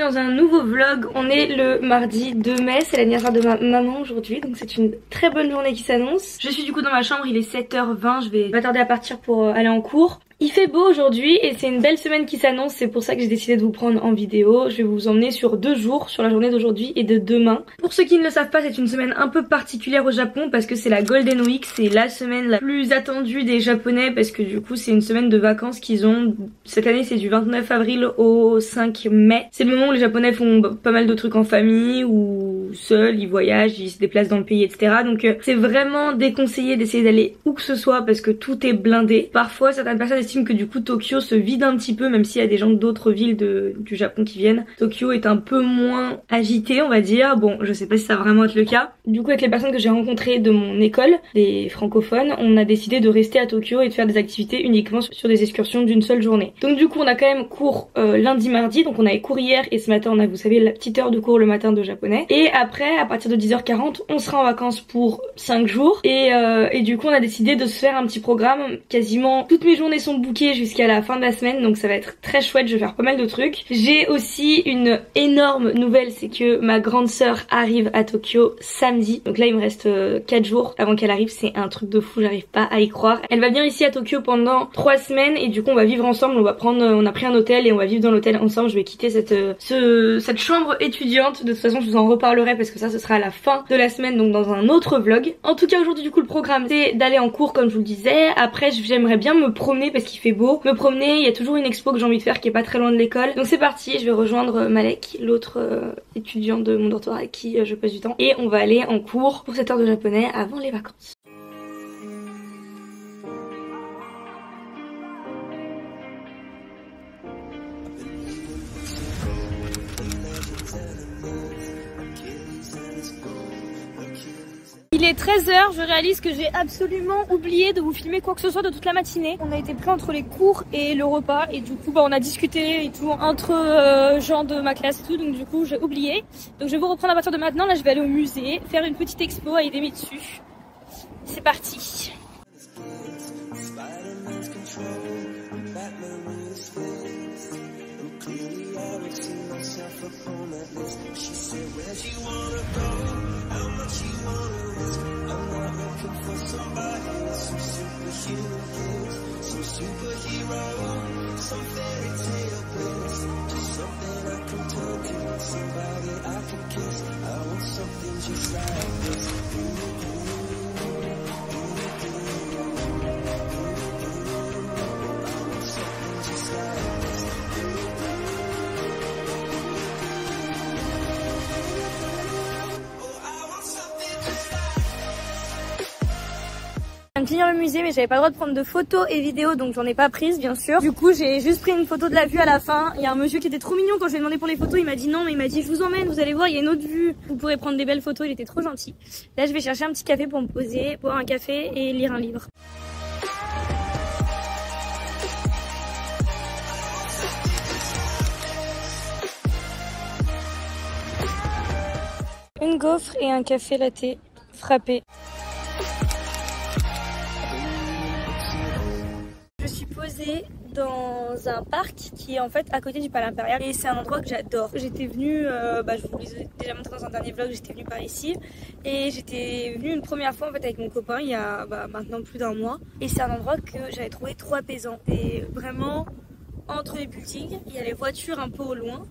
bienvenue dans un nouveau vlog. On est le mardi 2 mai, c'est l'anniversaire de ma maman aujourd'hui, donc c'est une très bonne journée qui s'annonce. Je suis du coup dans ma chambre, il est 7h20, je vais pas tarder à partir pour aller en cours. Il fait beau aujourd'hui et c'est une belle semaine qui s'annonce, c'est pour ça que j'ai décidé de vous prendre en vidéo. Je vais vous emmener sur 2 jours, sur la journée d'aujourd'hui et de demain. Pour ceux qui ne le savent pas, c'est une semaine un peu particulière au Japon parce que c'est la Golden Week, c'est la semaine la plus attendue des Japonais parce que du coup c'est une semaine de vacances qu'ils ont. Cette année c'est du 29 avril au 5 mai. C'est le moment où les Japonais font pas mal de trucs en famille ou seuls, ils voyagent, ils se déplacent dans le pays, etc. Donc c'est vraiment déconseillé d'essayer d'aller où que ce soit parce que tout est blindé. Parfois certaines personnes estiment que du coup Tokyo se vide un petit peu, même s'il y a des gens d'autres villes du Japon qui viennent. Tokyo est un peu moins agité, on va dire. Bon, je sais pas si ça va vraiment être le cas. Du coup avec les personnes que j'ai rencontrées de mon école, des francophones, on a décidé de rester à Tokyo et de faire des activités uniquement sur des excursions d'une seule journée. Donc du coup on a quand même cours lundi, mardi, donc on avait cours hier et ce matin on a, vous savez, la petite heure de cours le matin de japonais. Et après, à partir de 10h40, on sera en vacances pour 5 jours. Et du coup on a décidé de se faire un petit programme. Quasiment toutes mes journées sont bookées jusqu'à la fin de la semaine, donc ça va être très chouette, je vais faire pas mal de trucs. J'ai aussi une énorme nouvelle, c'est que ma grande sœur arrive à Tokyo samedi. Donc là il me reste 4 jours avant qu'elle arrive, c'est un truc de fou, j'arrive pas à y croire. Elle va venir ici à Tokyo pendant 3 semaines et du coup on va vivre ensemble, on a pris un hôtel et on va vivre dans l'hôtel ensemble. Je vais quitter cette chambre étudiante, de toute façon je vous en reparlerai parce que ça ce sera à la fin de la semaine, donc dans un autre vlog. En tout cas aujourd'hui du coup le programme c'est d'aller en cours comme je vous le disais. Après j'aimerais bien me promener parce qu'il fait beau. Me promener, il y a toujours une expo que j'ai envie de faire qui est pas très loin de l'école. Donc c'est parti, je vais rejoindre Malek, l'autre étudiant de mon dortoir avec qui je passe du temps. Et on va aller en cours pour cette heure de japonais avant les vacances. Il est 13h, je réalise que j'ai absolument oublié de vous filmer quoi que ce soit de toute la matinée. On a été pris entre les cours et le repas et du coup on a discuté et tout entre gens de ma classe et tout, donc du coup j'ai oublié. Donc je vais vous reprendre à partir de maintenant. Là je vais aller au musée, faire une petite expo à Idemitsu. C'est parti. Je viens de finir le musée mais j'avais pas le droit de prendre de photos et vidéos donc j'en ai pas prise bien sûr. Du coup j'ai juste pris une photo de la vue à la fin. Il y a un monsieur qui était trop mignon quand je lui ai demandé pour les photos, il m'a dit non mais il m'a dit je vous emmène, vous allez voir il y a une autre vue, vous pourrez prendre des belles photos, il était trop gentil. Là je vais chercher un petit café pour me poser, boire un café et lire un livre. Une gaufre et un café latte frappé. Je suis posée dans un parc qui est en fait à côté du Palais Impérial et c'est un endroit que j'adore. J'étais venue, je vous l'ai déjà montré dans un dernier vlog, j'étais venue par ici et j'étais venue une première fois en fait avec mon copain il y a maintenant plus d'1 mois et c'est un endroit que j'avais trouvé trop apaisant et vraiment entre les buildings, il y a les voitures un peu au loin.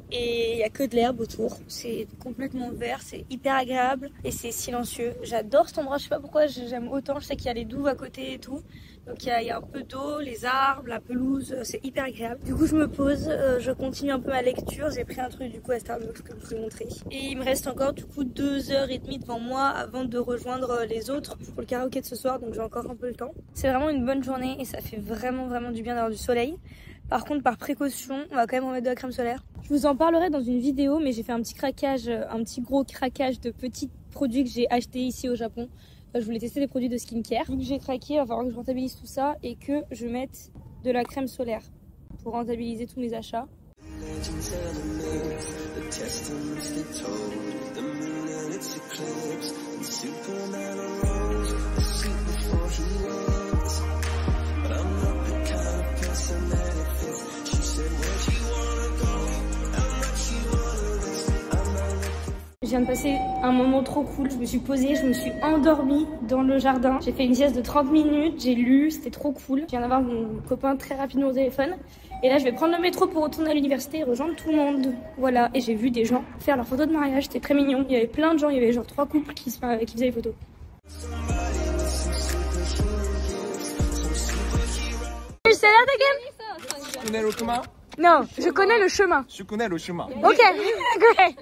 Et il n'y a que de l'herbe autour, c'est complètement vert, c'est hyper agréable et c'est silencieux. J'adore cet endroit, je sais pas pourquoi j'aime autant, je sais qu'il y a les douves à côté et tout. Donc il y a un peu d'eau, les arbres, la pelouse, c'est hyper agréable. Du coup je me pose, je continue un peu ma lecture, j'ai pris un truc du coup à Starbucks que je vous ai montré. Et il me reste encore du coup 2h30 devant moi avant de rejoindre les autres pour le karaoké de ce soir, donc j'ai encore un peu le temps. C'est vraiment une bonne journée et ça fait vraiment du bien d'avoir du soleil. Par contre, par précaution, on va quand même remettre de la crème solaire. Je vous en parlerai dans une vidéo, mais j'ai fait un petit craquage, un petit gros craquage de petits produits que j'ai achetés ici au Japon. Je voulais tester des produits de skincare. Vu que j'ai craqué, il va falloir que je rentabilise tout ça et que je mette de la crème solaire pour rentabiliser tous mes achats. Je viens de passer un moment trop cool. Je me suis posée, je me suis endormie dans le jardin. J'ai fait une sieste de 30 minutes, j'ai lu, c'était trop cool. Je viens d'avoir mon copain très rapidement au téléphone. Et là, je vais prendre le métro pour retourner à l'université et rejoindre tout le monde. Voilà, et j'ai vu des gens faire leurs photos de mariage, c'était très mignon. Il y avait plein de gens, il y avait genre 3 couples qui faisaient les photos. Tu sais là, Tu connais le chemin? Non, je connais le chemin. Je connais le chemin. Ok, great.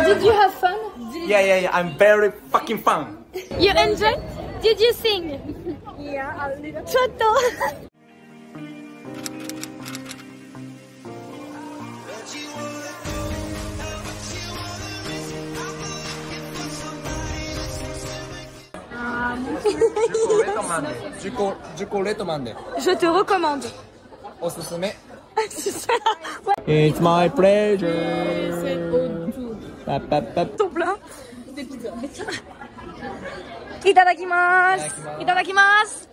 Did you have fun? Yeah, I'm very fucking fun. You enjoyed? Did you sing? Yeah, a little. Chotto. Je te recommande. It's my pleasure. Ton plat. Itadakimasu. Itadakimasu.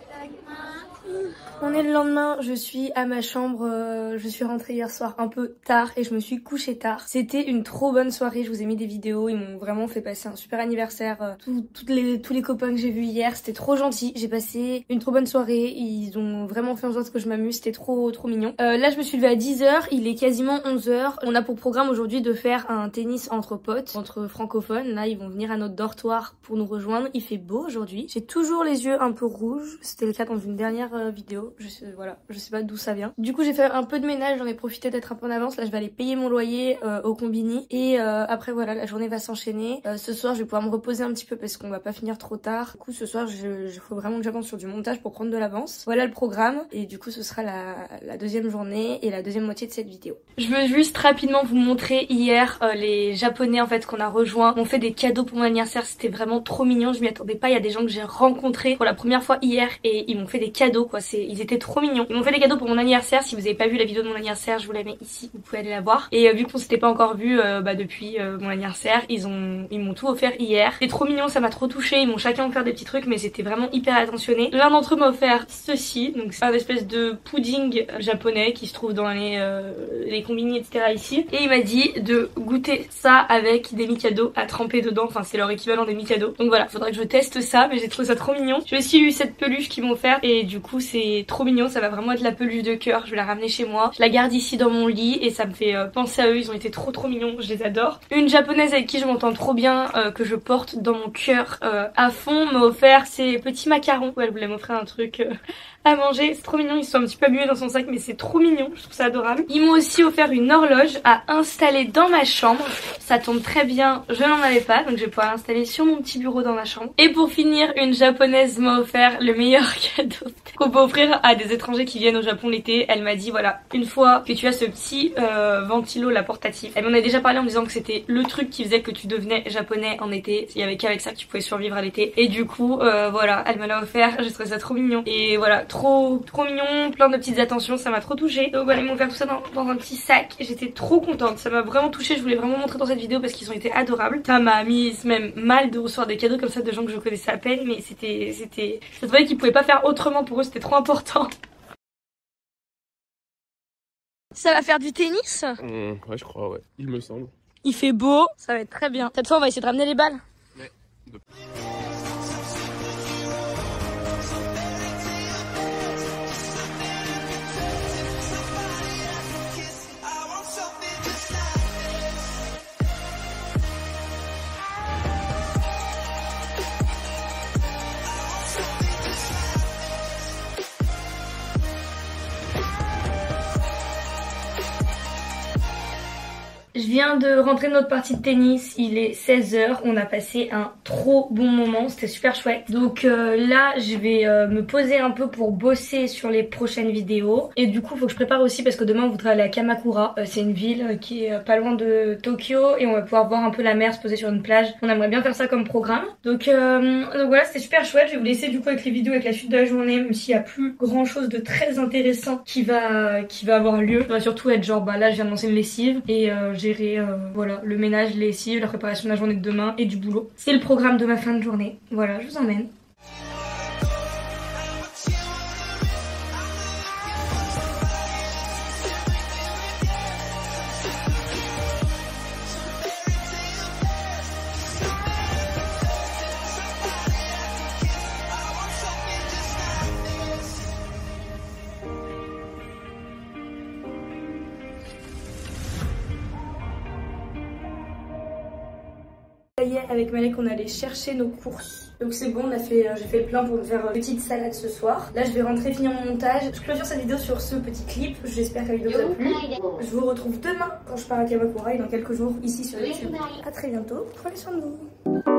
On est le lendemain, je suis à ma chambre, je suis rentrée hier soir un peu tard et je me suis couchée tard. C'était une trop bonne soirée, je vous ai mis des vidéos, ils m'ont vraiment fait passer un super anniversaire. Tous les copains que j'ai vus hier, c'était trop gentil. J'ai passé une trop bonne soirée, ils ont vraiment fait en sorte que je m'amuse, c'était trop mignon. Là je me suis levée à 10h, il est quasiment 11h. On a pour programme aujourd'hui de faire un tennis entre potes, entre francophones. Là ils vont venir à notre dortoir pour nous rejoindre. Il fait beau aujourd'hui. J'ai toujours les yeux un peu rouges, c'était le cas dans une dernière vidéo. Je sais pas d'où ça vient. Du coup j'ai fait un peu de ménage, j'en ai profité d'être un peu en avance. Là je vais aller payer mon loyer au combini et après voilà, la journée va s'enchaîner. Ce soir je vais pouvoir me reposer un petit peu parce qu'on va pas finir trop tard. Du coup ce soir faut vraiment que j'avance sur du montage pour prendre de l'avance. Voilà le programme et du coup ce sera la deuxième journée et la deuxième moitié de cette vidéo. Je veux juste rapidement vous montrer hier les japonais en fait qu'on a rejoints m'ont fait des cadeaux pour mon anniversaire, c'était vraiment trop mignon, je m'y attendais pas. Il y a des gens que j'ai rencontrés pour la première fois hier et ils m'ont fait des cadeaux quoi, ils étaient trop mignons. Ils m'ont fait des cadeaux pour mon anniversaire. Si vous avez pas vu la vidéo de mon anniversaire, je vous la mets ici, vous pouvez aller la voir. Et vu qu'on s'était pas encore vu depuis mon anniversaire, ils m'ont tout offert hier. C'était trop mignon, ça m'a trop touchée. Ils m'ont chacun offert des petits trucs, mais c'était vraiment hyper attentionné. L'un d'entre eux m'a offert ceci, donc c'est un espèce de pudding japonais qui se trouve dans les combini etc ici. Et il m'a dit de goûter ça avec des Mikado à tremper dedans. Enfin c'est leur équivalent des Mikado. Donc voilà, faudrait que je teste ça, mais j'ai trouvé ça trop mignon. J'ai aussi eu cette peluche qu'ils m'ont offert et du coup c'est trop mignon, ça va vraiment être la peluche de cœur, je vais la ramener chez moi. Je la garde ici dans mon lit et ça me fait penser à eux, ils ont été trop mignons, je les adore. Une japonaise avec qui je m'entends trop bien, que je porte dans mon cœur à fond, m'a offert ces petits macarons. Ouais, elle voulait m'offrir un truc à manger, c'est trop mignon, ils sont un petit peu abîmés dans son sac mais c'est trop mignon, je trouve ça adorable. Ils m'ont aussi offert une horloge à installer dans ma chambre, ça tombe très bien, je n'en avais pas donc je vais pouvoir l'installer sur mon petit bureau dans ma chambre. Et pour finir, une japonaise m'a offert le meilleur cadeau qu'on peut offrir à des étrangers qui viennent au Japon l'été. Elle m'a dit voilà, une fois que tu as ce petit ventilo là portatif, elle m'en a déjà parlé en me disant que c'était le truc qui faisait que tu devenais japonais en été, il y avait qu'avec ça que tu pouvais survivre à l'été et du coup voilà, elle me l'a offert, j'ai trouvé ça trop mignon et voilà, trop mignon, plein de petites attentions, ça m'a trop touchée. Donc voilà, ils m'ont offert tout ça dans un petit sac. J'étais trop contente, ça m'a vraiment touchée, je voulais vraiment montrer dans cette vidéo parce qu'ils ont été adorables. Ça m'a mise même mal de recevoir des cadeaux comme ça de gens que je connaissais à peine, mais je trouvais qu'ils pouvaient pas faire autrement pour eux, c'était trop important. Ça va faire du tennis? Ouais, je crois, ouais. Il me semble. Il fait beau, ça va être très bien. Cette fois, on va essayer de ramener les balles. Ouais. Je viens de rentrer de notre partie de tennis, il est 16 h, on a passé un trop bon moment, c'était super chouette. Donc là je vais me poser un peu pour bosser sur les prochaines vidéos. Et du coup faut que je prépare aussi parce que demain on voudrait aller à Kamakura. C'est une ville qui est pas loin de Tokyo et on va pouvoir voir un peu la mer, se poser sur une plage. On aimerait bien faire ça comme programme. Donc voilà, c'était super chouette, je vais vous laisser du coup avec les vidéos, avec la suite de la journée, même s'il y a plus grand chose de très intéressant qui va avoir lieu. Ça va surtout être genre bah là je viens de lancer une lessive et gérer voilà, le ménage, les lessives, la préparation de la journée de demain et du boulot. C'est le programme de ma fin de journée. Voilà, je vous emmène. Ça y est, avec Malek on allait chercher nos courses. Donc c'est bon, j'ai fait le plein pour me faire une petite salade ce soir. Là je vais rentrer finir mon montage. Je clôture cette vidéo sur ce petit clip. J'espère que la vidéo vous a plu. Je vous retrouve demain quand je pars à Kamakura et dans quelques jours ici sur YouTube. A très bientôt, prenez soin de vous.